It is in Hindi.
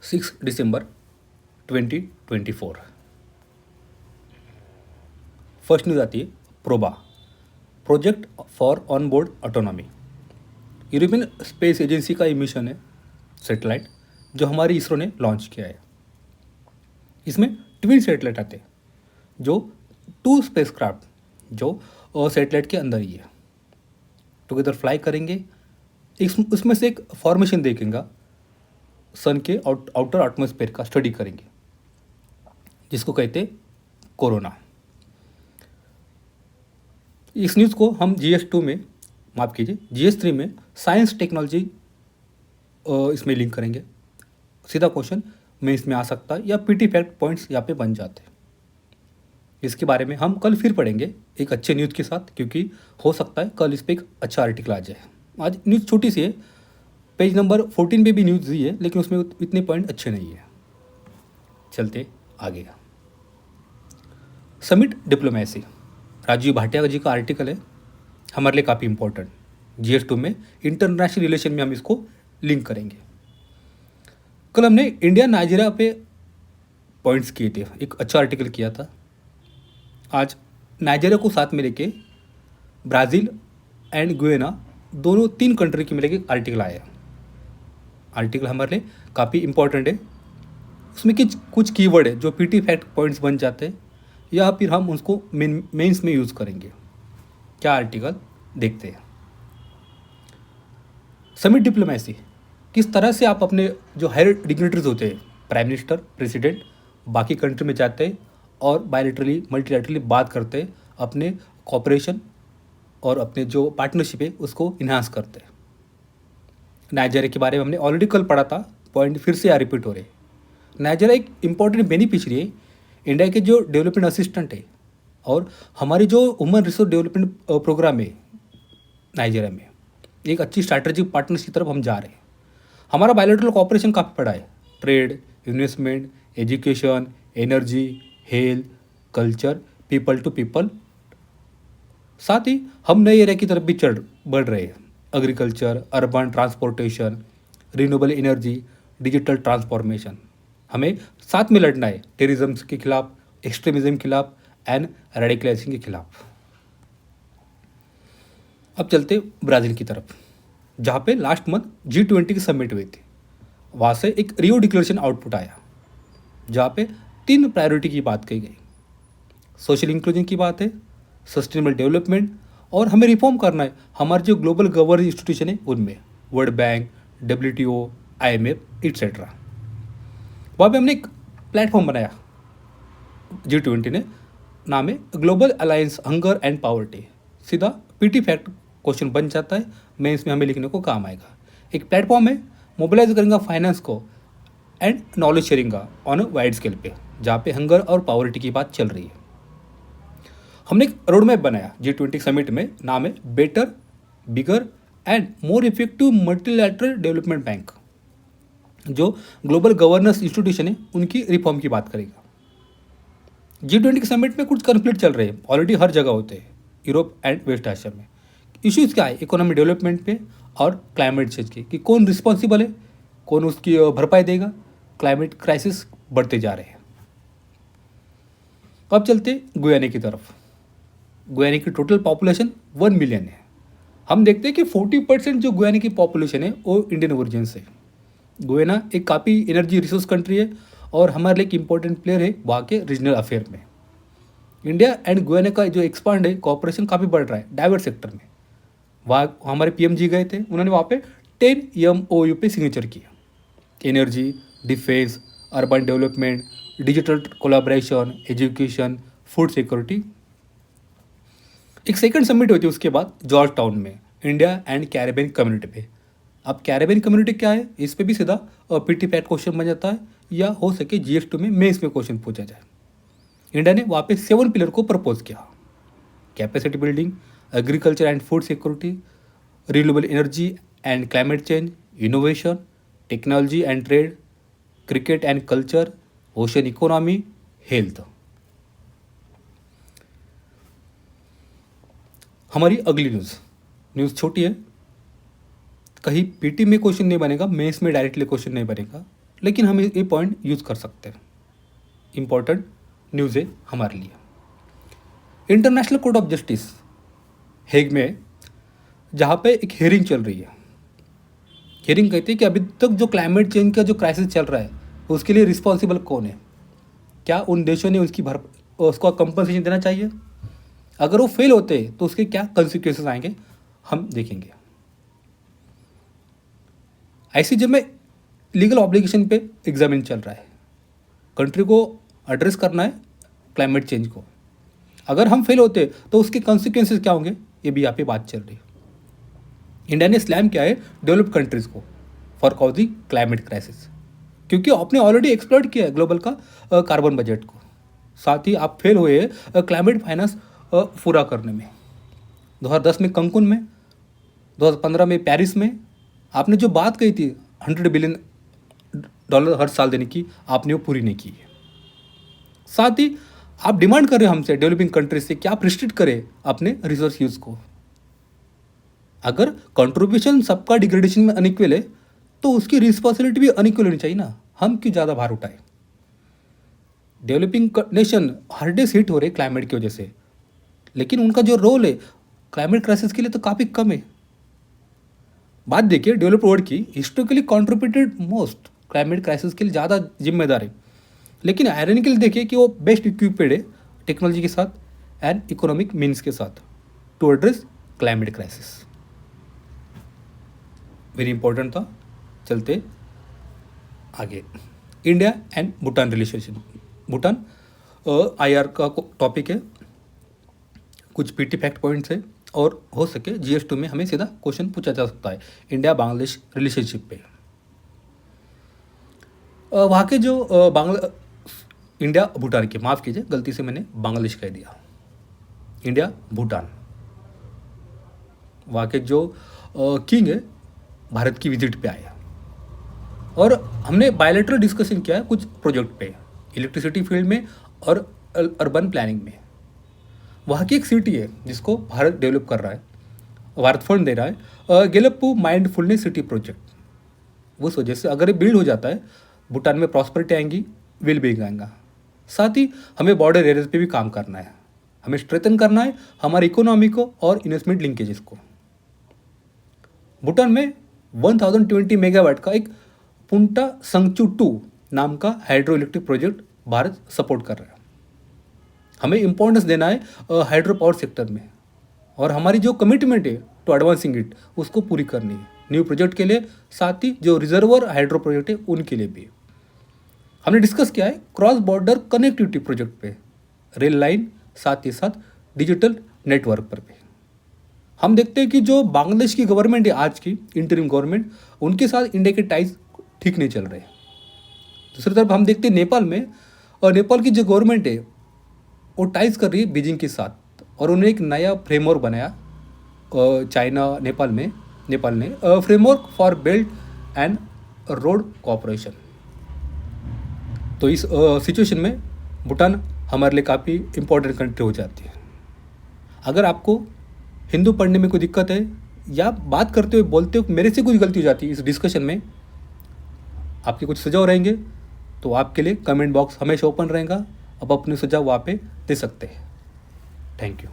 6 दिसंबर 2024। फर्स्ट न्यूज़ आती है PROBA, project for on board autonomy. European space agency का ये मिशन है सैटेलाइट जो हमारी इसरो ने लॉन्च किया है। इसमें ट्विन सैटेलाइट आते हैं जो टू स्पेसक्राफ्ट जो सैटेलाइट के अंदर ही है टुगेदर फ्लाई करेंगे। उसमें से एक फॉर्मेशन देखेगा सन के आउटर एटमॉस्फेयर का स्टडी करेंगे जिसको कहते हैं कोरोना। इस न्यूज़ को हम GS2 में माफ़ कीजिए GS3 में साइंस टेक्नोलॉजी इसमें लिंक करेंगे। सीधा क्वेश्चन में इसमें आ सकता है या PT फैक्ट पॉइंट्स यहाँ पे बन जाते हैं। इसके बारे में हम कल फिर पढ़ेंगे एक अच्छे न्यूज़ के साथ, क्योंकि हो सकता है कल इस पर एक अच्छा आर्टिकल आ जाए। आज न्यूज़ छोटी सी है, पेज नंबर 14 पे भी न्यूज़ दी है, लेकिन उसमें इतने पॉइंट अच्छे नहीं है। चलते आगे। समिट डिप्लोमेसी, राजीव भाटिया जी का आर्टिकल है, हमारे लिए काफ़ी इंपॉर्टेंट। GS2 में इंटरनेशनल रिलेशन में हम इसको लिंक करेंगे। कल हमने इंडिया नाइजीरिया पे पॉइंट्स किए थे, एक अच्छा आर्टिकल किया था। आज नाइजीरिया को साथ में लेके ब्राज़ील एंड गुयाना दोनों 3 कंट्री की मिलकर एक आर्टिकल आया। आर्टिकल हमारे लिए काफ़ी इंपॉर्टेंट है। उसमें कुछ कीवर्ड है जो PT फैक्ट पॉइंट्स बन जाते हैं या फिर हम उसको मेंस में यूज़ करेंगे। क्या आर्टिकल देखते हैं। समिट डिप्लोमेसी, किस तरह से आप अपने जो हायर डिग्निटरीज होते हैं, प्राइम मिनिस्टर, प्रेसिडेंट, बाकी कंट्री में जाते हैं और बायलैटरली मल्टीलैटरली बात करते हैं, अपने कॉपरेशन और अपने जो पार्टनरशिप है उसको इन्हांस करते हैं। नाइजीरिया के बारे में हमने ऑलरेडी कल पढ़ा था, पॉइंट फिर से यहाँ रिपीट हो रहे। नाइजीरिया एक इम्पॉर्टेंट बेनिफिशरी है, इंडिया के जो डेवलपमेंट असिस्टेंट है और हमारी जो ह्यूमन रिसोर्स डेवलपमेंट प्रोग्राम है नाइजीरिया में, एक अच्छी स्ट्रैटेजिक पार्टनरशिप की तरफ हम जा रहे हैं। हमारा बायलैटरल कॉपरेशन काफ़ी बड़ा है, trade, investment, education, energy, health, culture, people to people. साथ ही हम नए एरिया की तरफ भी बढ़ रहे हैं, agriculture, urban transportation, renewable energy, digital transformation. हमें साथ में लड़ना है टेररिज्म के खिलाफ, एक्सट्रीमिज्म के खिलाफ एंड रेडिकलाइजेशन के खिलाफ। अब चलते ब्राज़ील की तरफ, जहाँ पे लास्ट मंथ G20 की समिट हुई थी। वहाँ से एक रियो डिक्लेरेशन आउटपुट आया जहाँ पे 3 प्रायोरिटी की बात कही गई। सोशल इंक्लूजन की बात है, सस्टेनेबल डेवलपमेंट, और हमें रिफॉर्म करना है हमारे जो ग्लोबल गवर्नेंस इंस्टीट्यूशन है उनमें, world bank, WTO, IMF etcetera. वहाँ पे हमने एक प्लेटफॉर्म बनाया G20 ने, नाम है global alliance hunger and poverty. सीधा PT फैक्ट क्वेश्चन बन जाता है, मैं इसमें हमें लिखने को काम आएगा। एक प्लेटफॉर्म है, मोबिलाइज करेंगे फाइनेंस को एंड नॉलेज शेयरिंग का ऑन अ वाइड स्केल पे, जहाँ पे हंगर और पावर्टी की बात चल रही है। हमने एक रोड मैप बनाया G20 समिट में, नाम है better, bigger and more effective multilateral development bank, जो ग्लोबल गवर्नेंस इंस्टीट्यूशन है उनकी रिफॉर्म की बात करेगा। G20 के समिट में कुछ कन्फ्लिक्ट चल रहे हैं, ऑलरेडी हर जगह होते हैं, यूरोप एंड वेस्ट एशिया में। इश्यूज़ क्या है, इकोनॉमिक डेवलपमेंट पे और क्लाइमेट चेंज के, कि कौन रिस्पॉन्सिबल है, कौन उसकी भरपाई देगा। क्लाइमेट क्राइसिस बढ़ते जा रहे हैं। अब चलते गुयाना की तरफ। गुयाना की टोटल पॉपुलेशन 1 मिलियन है। हम देखते हैं कि 40% जो गुयाना की पॉपुलेशन है वो इंडियन ओरिजिन से। गुयाना एक काफ़ी एनर्जी रिसोर्स कंट्री है और हमारे लिए एक इम्पोर्टेंट प्लेयर है वहाँ के रीजनल अफेयर में। इंडिया एंड गुयाना का जो एक्सपांड है, कॉपरेशन काफ़ी बढ़ रहा है डाइवर्स सेक्टर में। वहाँ हमारे PM जी गए थे, उन्होंने वहाँ पे 10 MOU पे सिग्नेचर किया। Energy, defence, urban development, digital collaboration, education, food security. एक सेकंड समिट हुई थी उसके बाद जॉर्ज टाउन में, इंडिया एंड कैरेबियन कम्युनिटी पे। अब कैरेबियन कम्युनिटी क्या है, इस पे भी सीधा PT फैक्ट क्वेश्चन बन जाता है, या हो सके GS2 में मेंस में क्वेश्चन पूछा जाए। इंडिया ने वहाँ पे 7 पिलर को प्रपोज किया, capacity building, agriculture and food security, renewable energy and climate change, innovation, technology and trade, cricket and culture, ocean economy, health. हमारी अगली न्यूज़ छोटी है, कहीं PT में क्वेश्चन नहीं बनेगा, मेंस में डायरेक्टली क्वेश्चन नहीं बनेगा, लेकिन हम ये पॉइंट यूज़ कर सकते हैं। इम्पॉर्टेंट न्यूज़ है हमारे लिए। International court of justice Hague में, जहाँ पे एक हियरिंग चल रही है। हियरिंग कहती है कि अभी तक जो क्लाइमेट चेंज का जो क्राइसिस चल रहा है उसके लिए रिस्पॉन्सिबल कौन है, क्या उन देशों ने उसको कंपनसेशन देना चाहिए, अगर वो फेल होते हैं तो उसके क्या कंसिक्वेंसेस आएंगे हम देखेंगे। आईसीजे में लीगल ऑब्लिगेशन पे एग्जामिन चल रहा है। कंट्री को एड्रेस करना है क्लाइमेट चेंज को, अगर हम फेल होते तो उसके कॉन्सिक्वेंसेस क्या होंगे, ये भी यहाँ पे बात चल रही है। इंडिया ने स्लैम किया है डेवलप्ड कंट्रीज को फॉर कॉजिंग क्लाइमेट क्राइसिस, क्योंकि आपने ऑलरेडी एक्सप्लॉइट किया है ग्लोबल का कार्बन बजट को। साथ ही आप फेल हुए क्लाइमेट फाइनेंस पूरा करने में। 2010 में कंकुन में, 2015 में पेरिस में आपने जो बात कही थी $100 बिलियन हर साल देने की, आपने वो पूरी नहीं की है। साथ ही आप डिमांड कर रहे हो हमसे डेवलपिंग कंट्रीज से कि आप रिस्ट्रिक्ट करें अपने रिसोर्स यूज को। अगर कंट्रीब्यूशन सबका डिग्रेडेशन में अनइक्वल है तो उसकी रिस्पॉन्सिबिलिटी भी अनइक्वल होनी चाहिए ना, हम क्यों ज़्यादा भार उठाए। डेवलपिंग नेशन हर डे हिट हो रहे क्लाइमेट की वजह से, लेकिन उनका जो रोल है क्लाइमेट क्राइसिस के लिए तो काफ़ी कम है। बात देखिए, डेवलप्ड वर्ल्ड की historically contributed most climate crisis के लिए ज़्यादा जिम्मेदार है, लेकिन आयरनिकली देखिए कि वो बेस्ट इक्विपेड है टेक्नोलॉजी के साथ एंड इकोनॉमिक मीन्स के साथ to address climate crisis. Very important था। चलते आगे, India and Bhutan relationship. Bhutan IR का टॉपिक है, कुछ पीटी फैक्ट पॉइंट्स है, और हो सके GS2 में हमें सीधा क्वेश्चन पूछा जा सकता है इंडिया बांग्लादेश रिलेशनशिप पे। वहाँ के जो इंडिया भूटान के, माफ़ कीजिए गलती से मैंने बांग्लादेश कह दिया, इंडिया भूटान, वहाँ के जो किंग है भारत की विजिट पे आए और हमने बायलैटरल डिस्कशन किया है कुछ प्रोजेक्ट पे, इलेक्ट्रिसिटी फील्ड में और अर्बन प्लानिंग में। वहाँ की एक सिटी है जिसको भारत डेवलप कर रहा है, भारत फंड दे रहा है, गेलप्पू माइंडफुलनेस सिटी प्रोजेक्ट। उस वजह से अगर ये बिल्ड हो जाता है, भूटान में प्रॉस्पेरिटी आएंगी, विल बीइंग आएगा। साथ ही हमें बॉर्डर एरियाज पे भी काम करना है, हमें स्ट्रेंथन करना है हमारी इकोनॉमी को और इन्वेस्टमेंट लिंकेजेस को। भूटान में 1020 मेगावाट का एक पुंटा संगचू 2 नाम का hydro electric project Bharat support कर रहा है। हमें इम्पोर्टेंस देना है हाइड्रो पावर सेक्टर में, और हमारी जो कमिटमेंट है टू एडवांसिंग इट उसको पूरी करनी है न्यू प्रोजेक्ट के लिए, साथ ही जो रिजर्वर हाइड्रो प्रोजेक्ट है उनके लिए भी। हमने डिस्कस किया है क्रॉस बॉर्डर कनेक्टिविटी प्रोजेक्ट पे, रेल लाइन, साथ ही साथ डिजिटल नेटवर्क पर भी। हम देखते हैं कि जो बांग्लादेश की गवर्नमेंट है आज की इंटरिम गवर्नमेंट, उनके साथ इंडिया के टाइज ठीक नहीं चल रहे। दूसरी तरफ हम देखते हैं नेपाल में, और नेपाल की जो गवर्नमेंट है वो टाइज कर रही है बीजिंग के साथ, और उन्होंने एक नया फ्रेमवर्क बनाया चाइना नेपाल ने framework for belt and road cooperation. तो इस सिचुएशन में भूटान हमारे लिए काफ़ी इम्पोर्टेंट कंट्री हो जाती है। अगर आपको हिंदू पढ़ने में कोई दिक्कत है या बात करते हुए बोलते हुए मेरे से कुछ गलती हो जाती है इस डिस्कशन में, आपके कुछ सुझाव रहेंगे तो आपके लिए कमेंट बॉक्स हमेशा ओपन रहेगा, अब अपने सुझाव वहाँ पे दे सकते हैं। Thank you.